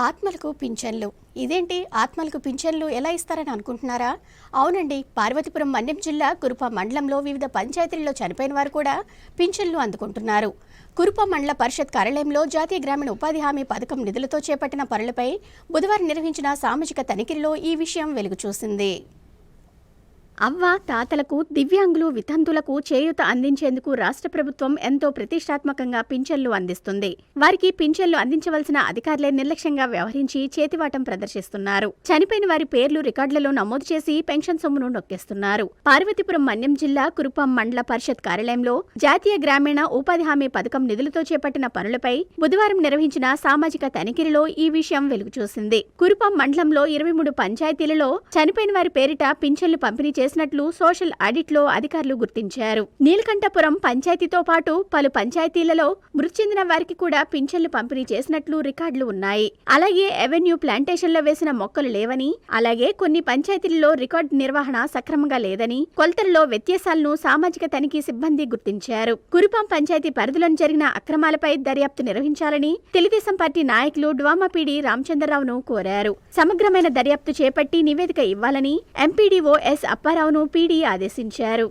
ఆత్మలకు పింఛన్లు. ఇదేంటి ఆత్మలకు పింఛన్లు ఎలా ఇస్తారని అనుకుంటున్నారా? అవునండి, పార్వతీపురం మన్యం జిల్లా కురుప మండలంలో వివిధ పంచాయతీల్లో చనిపోయిన వారు కూడా పింఛన్లు అందుకుంటున్నారు. కురుప మండల పరిషత్ కార్యాలయంలో జాతీయ గ్రామీణ ఉపాధి హామీ పథకం నిధులతో చేపట్టిన పనులపై బుధవారం నిర్వహించిన సామాజిక తనిఖీలో ఈ విషయం వెలుగు చూసింది. అవ్వ తాతలకు, దివ్యాంగులు, వితంతులకు చేయూత అందించేందుకు రాష్ట్ర ప్రభుత్వం ఎంతో ప్రతిష్టాత్మకంగా పింఛన్లు అందిస్తుంది. వారికి పింఛన్లు అందించవలసిన అధికారులే నిర్లక్ష్యంగా వ్యవహరించి చేతివాటం ప్రదర్శిస్తున్నారు. చనిపోయిన వారి పేర్లు రికార్డులలో నమోదు చేసి పెన్షన్ సొమ్మును నొక్కేస్తున్నారు. పార్వతీపురం మన్యం జిల్లా కురుపం మండల పరిషత్ కార్యాలయంలో జాతీయ గ్రామీణ ఉపాధి హామీ పథకం నిధులతో చేపట్టిన పనులపై బుధవారం నిర్వహించిన సామాజిక తనిఖీలో ఈ విషయం వెలుగు చూసింది. కురుపం మండలంలో 23 పంచాయతీలలో చనిపోయిన వారి పేరిట పింఛన్లు పంపిణీ చేసినట్లు సోషల్ ఆడిట్ లో అధికారులు గుర్తించారు. నీలకంఠపురం పంచాయతీతో పాటు పలు పంచాయతీలలో మృతి చెందిన వారికి కూడా పింఛన్లు పంపిణీ చేసినట్లు రికార్డులు ఉన్నాయి. అలాగే ఎవెన్యూ ప్లాంటేషన్లో వేసిన మొక్కలు లేవని, అలాగే కొన్ని పంచాయతీలలో రికార్డు నిర్వహణ సక్రమంగా లేదని, కొలతల్లో వ్యత్యాసాలను సామాజిక తనిఖీ సిబ్బంది గుర్తించారు. కురుపం పంచాయతీ పరిధిలోని జరిగిన అక్రమాలపై దర్యాప్తు నిర్వహించాలని తెలుగుదేశం పార్టీ నాయకులు డ్వామాపీడి రామచంద్రరావును కోరారు. సమగ్రమైన దర్యాప్తు చేపట్టి నివేదిక ఇవ్వాలని ఎంపీడీఓ ఎస్ అప్పారావును పీడీ ఆదేశించారు.